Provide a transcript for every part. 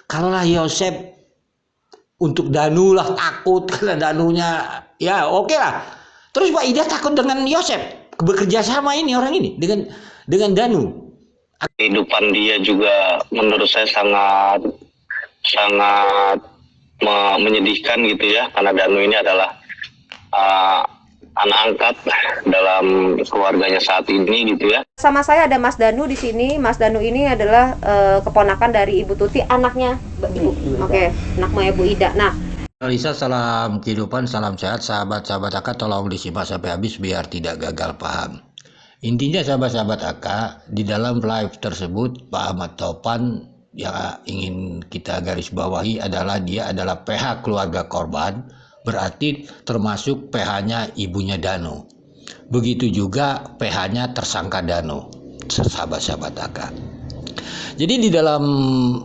Kalaulah Yosef untuk Danu lah takut karena Danunya ya oke lah. Terus Pak Ida takut dengan Yosef bekerja sama ini orang ini dengan Danu. Kehidupan dia juga menurut saya sangat menyedihkan gitu ya, karena Danu ini adalah anak angkat dalam keluarganya saat ini gitu ya. Sama saya ada Mas Danu di sini. Mas Danu ini adalah keponakan dari Ibu Tuti, anaknya Ibu. Oke, anaknya Ibu Ida. Nah, Analisa salam kehidupan, salam sehat, sahabat-sahabat Aka, tolong disimak sampai habis biar tidak gagal paham. Intinya sahabat-sahabat Aka, di dalam live tersebut Pak Ahmad Taufan yang ingin kita garis bawahi adalah dia adalah PH keluarga korban, berarti termasuk PH-nya ibunya Danu. Begitu juga PH-nya tersangka Danu, sahabat-sahabat Aka. Jadi di dalam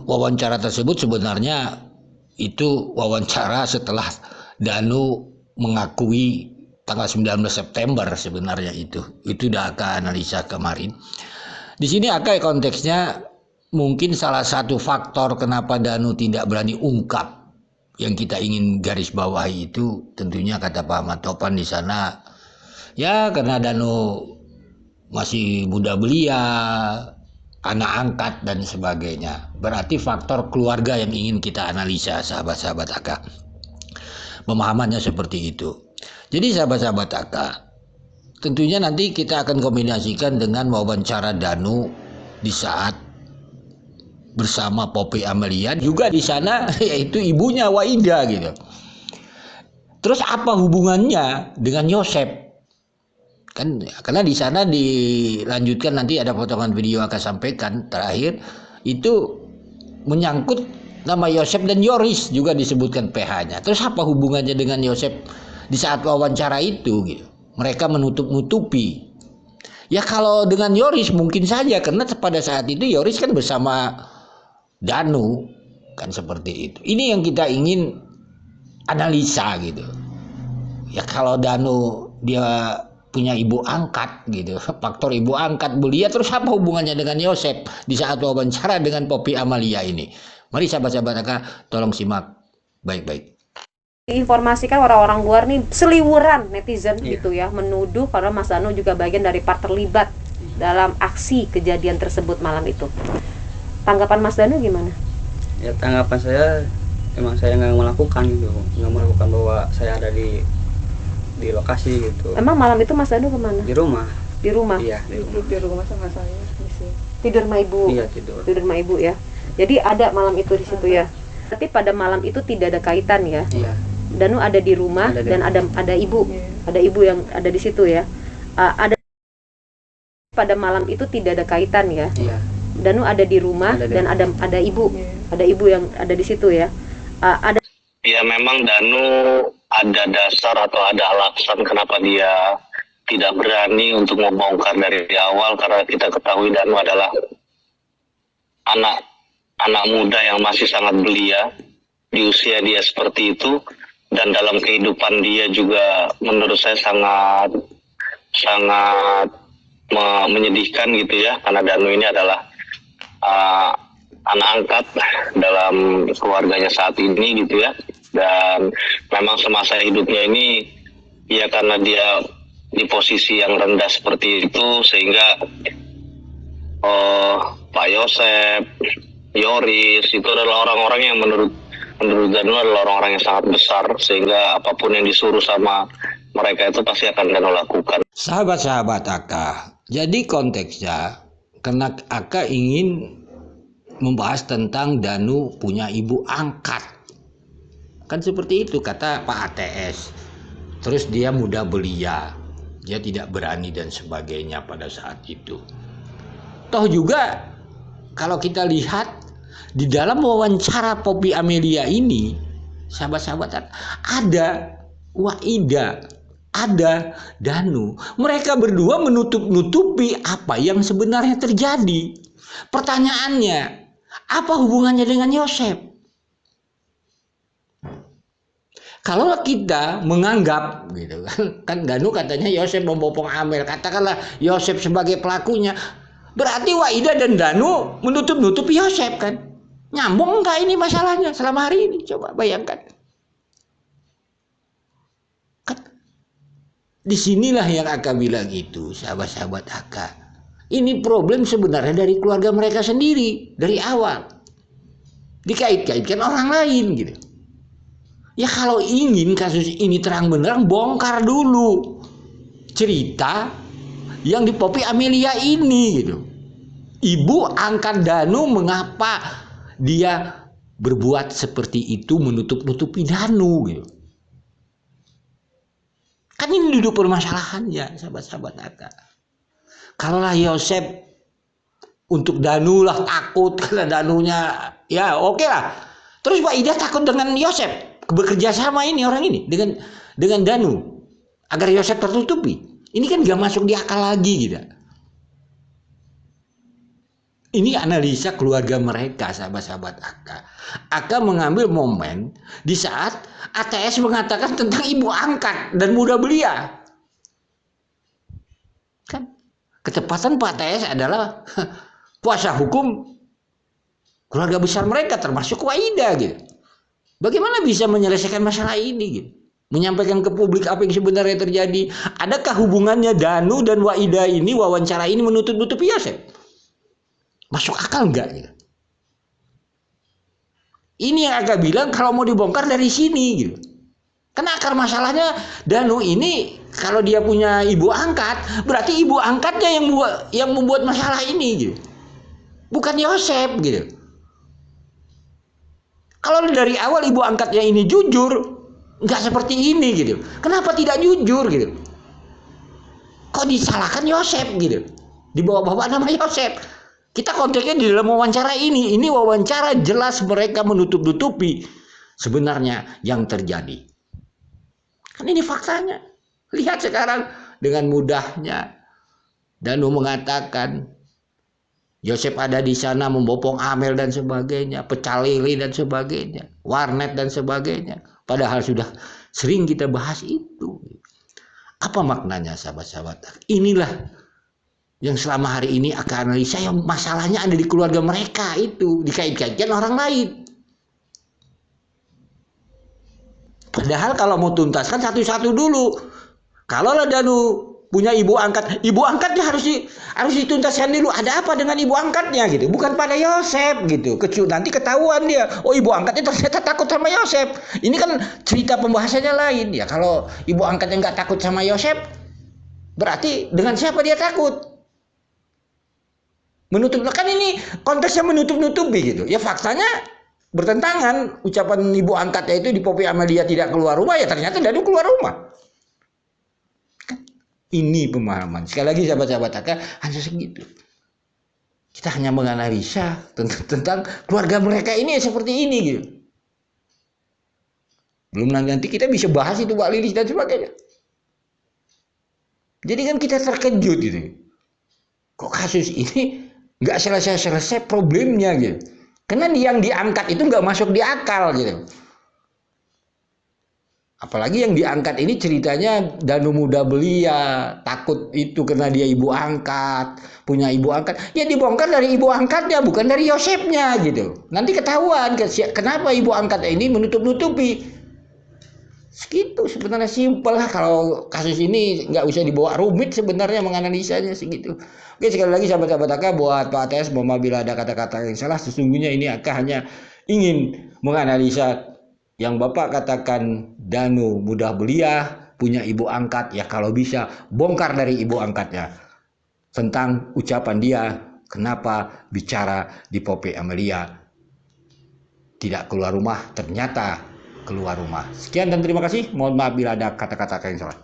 wawancara tersebut sebenarnya itu wawancara setelah Danu mengakui tanggal 19 September sebenarnya itu udah Aka analisa kemarin. Di sini Aka konteksnya mungkin salah satu faktor kenapa Danu tidak berani ungkap yang kita ingin garis bawahi itu tentunya kata Pak Ahmad Taufan di sana ya karena Danu masih muda belia, anak angkat dan sebagainya. Berarti faktor keluarga yang ingin kita analisa sahabat-sahabat Aka. Pemahamannya seperti itu. Jadi sahabat-sahabat Aka, tentunya nanti kita akan kombinasikan dengan wawancara Danu di saat bersama Poppy Amelia juga di sana yaitu ibunya Waida gitu. Terus apa hubungannya dengan Yosef? Kan karena di sana dilanjutkan nanti ada potongan video akan sampaikan terakhir itu menyangkut nama Yosef dan Yoris juga disebutkan PH-nya. Terus apa hubungannya dengan Yosef di saat wawancara itu gitu? Mereka menutup-nutupi. Ya kalau dengan Yoris mungkin saja karena pada saat itu Yoris kan bersama Danu kan seperti itu. Ini yang kita ingin analisa gitu. Ya kalau Danu dia punya ibu angkat gitu, faktor ibu angkat belia, terus apa hubungannya dengan Yosef di saat wawancara dengan Poppy Amalia ini? Mari sahabat-sahabat Aka tolong simak baik-baik. Diinformasikan orang-orang luar nih seliwuran netizen gitu ya menuduh karena Mas Danu juga bagian dari part terlibat dalam aksi kejadian tersebut malam itu. Tanggapan Mas Danu gimana? Ya tanggapan saya emang saya nggak melakukan gitu, nggak melakukan bahwa saya ada di lokasi gitu. Emang malam itu Mas Danu kemana? Di rumah. Di rumah? Iya di rumah. Di rumah sama saya di sini. Tidur sama ibu? Iya tidur. Tidur sama ibu ya. Jadi ada malam itu di situ ya. Tapi pada malam itu tidak ada kaitan ya. Iya. Danu ada di rumah dan ada ibu. Ada ibu yang ada di situ ya. Ada pada malam itu tidak ada kaitan ya. Iya. Danu ada di rumah dan ada ibu. Ada ibu yang ada di situ ya. Ada Ya memang Danu ada dasar atau ada alasan kenapa dia tidak berani untuk membongkar dari awal, karena kita ketahui Danu adalah anak muda yang masih sangat belia di usia dia seperti itu, dan dalam kehidupan dia juga menurut saya sangat menyedihkan gitu ya, karena Danu ini adalah anak angkat dalam keluarganya saat ini gitu ya, dan memang semasa hidupnya ini ya karena dia di posisi yang rendah seperti itu sehingga Pak Yosef, Yoris itu adalah orang-orang yang menurut Danu adalah orang-orang yang sangat besar sehingga apapun yang disuruh sama mereka itu pasti akan Danu lakukan. Sahabat-sahabat Aka, jadi konteksnya karena Aka ingin membahas tentang Danu punya ibu angkat. Kan seperti itu kata Pak ATS. Terus dia muda belia, dia tidak berani dan sebagainya pada saat itu. Toh juga kalau kita lihat di dalam wawancara Poppy Amelia ini, sahabat-sahabat ada Waida, ada Danu. Mereka berdua menutup-nutupi apa yang sebenarnya terjadi. Pertanyaannya, apa hubungannya dengan Yosef? Kalau kita menganggap gitu kan Danu katanya Yosef membopong Amel, katakanlah Yosef sebagai pelakunya, berarti Waida dan Danu menutup-nutupi Yosef kan? Nyambung nggak ini masalahnya selama hari ini? Coba bayangkan. Kan, disinilah yang Aka bilang itu, sahabat-sahabat Aka. Ini problem sebenarnya dari keluarga mereka sendiri, dari awal. Dikait-kaitkan orang lain gitu. Ya kalau ingin kasus ini terang benderang, bongkar dulu cerita yang di Poppy Amelia ini gitu. Ibu angkat Danu, mengapa dia berbuat seperti itu, menutup-nutupi Danu gitu. Kan ini duduk permasalahannya, sahabat-sahabat Aka. Kalaulah Yosef untuk Danu lah takut karena Danunya ya oke lah. Terus Pak Ida takut dengan Yosef, bekerja sama ini orang ini dengan Danu agar Yosef tertutupi. Ini kan gak masuk di akal lagi gitu. Ini analisa keluarga mereka, sahabat-sahabat Aka. Aka mengambil momen di saat ATS mengatakan tentang ibu angkat dan muda belia. Kan ketepatan Pak ATS adalah kuasa hukum keluarga besar mereka termasuk Waida gitu. Bagaimana bisa menyelesaikan masalah ini gitu? Menyampaikan ke publik apa yang sebenarnya terjadi. Adakah hubungannya Danu dan Waida ini, wawancara ini menutup-nutupi Yosef? Masuk akal enggak gitu? Ini yang agak bilang kalau mau dibongkar dari sini gitu. Karena akar masalahnya Danu ini kalau dia punya ibu angkat, berarti ibu angkatnya yang membuat masalah ini gitu. Bukan Yosef gitu. Kalau dari awal ibu angkatnya ini jujur, nggak seperti ini gitu. Kenapa tidak jujur gitu? Kok disalahkan Yosef gitu? Dibawa-bawa nama Yosef. Kita konteksnya di dalam wawancara ini wawancara jelas mereka menutup-nutupi sebenarnya yang terjadi. Kan ini faktanya. Lihat sekarang dengan mudahnya Danu mengatakan Yosef ada di sana membopong Amel dan sebagainya, pecah lele dan sebagainya, warnet dan sebagainya. Padahal sudah sering kita bahas itu. Apa maknanya sahabat-sahabat? Inilah yang selama hari ini akan analisa yang masalahnya ada di keluarga mereka itu, dikait-kaitkan orang lain. Padahal kalau mau tuntaskan satu-satu dulu. Kalau Danu punya ibu angkatnya harus dituntaskan dulu. Ada apa dengan ibu angkatnya gitu? Bukan pada Yosef gitu. Nanti ketahuan dia. Oh, ibu angkatnya ternyata takut sama Yosef. Ini kan cerita pembahasannya lain ya. Kalau ibu angkatnya nggak takut sama Yosef, berarti dengan siapa dia takut? Menutup, kan ini konteksnya menutup-nutupi gitu. Ya faktanya bertentangan. Ucapan ibu angkatnya itu di Poppy Amelia tidak keluar rumah, ya ternyata Danu keluar rumah. Ini pemahaman. Sekali lagi sahabat-sahabat Aka, hanya segitu. Kita hanya menganalisa tentang keluarga mereka ini seperti ini gitu. Belum nanti kita bisa bahas itu Mbak Lilis dan sebagainya. Jadi kan kita terkejut gitu. Kok kasus ini nggak selesai-selesai problemnya gitu. Karena yang diangkat itu nggak masuk di akal gitu. Apalagi yang diangkat ini ceritanya Danu muda belia, takut itu karena dia ibu angkat, punya ibu angkat. Ya dibongkar dari ibu angkatnya, bukan dari Yosefnya gitu. Nanti ketahuan kenapa ibu angkat ini menutup-nutupi. Segitu sebenarnya, simpel lah. Kalau kasus ini nggak usah dibawa rumit sebenarnya menganalisanya segitu. Oke, sekali lagi sahabat-sahabat Aka, buat Pak ATS, mohon maaf bila ada kata-kata yang salah. Sesungguhnya ini Aka hanya ingin menganalisa yang Bapak katakan Danu mudah belia, punya ibu angkat, ya kalau bisa bongkar dari ibu angkatnya. Tentang ucapan dia, kenapa bicara di Poppy Amelia tidak keluar rumah, ternyata keluar rumah. Sekian dan terima kasih. Mohon maaf bila ada kata-kata yang salah.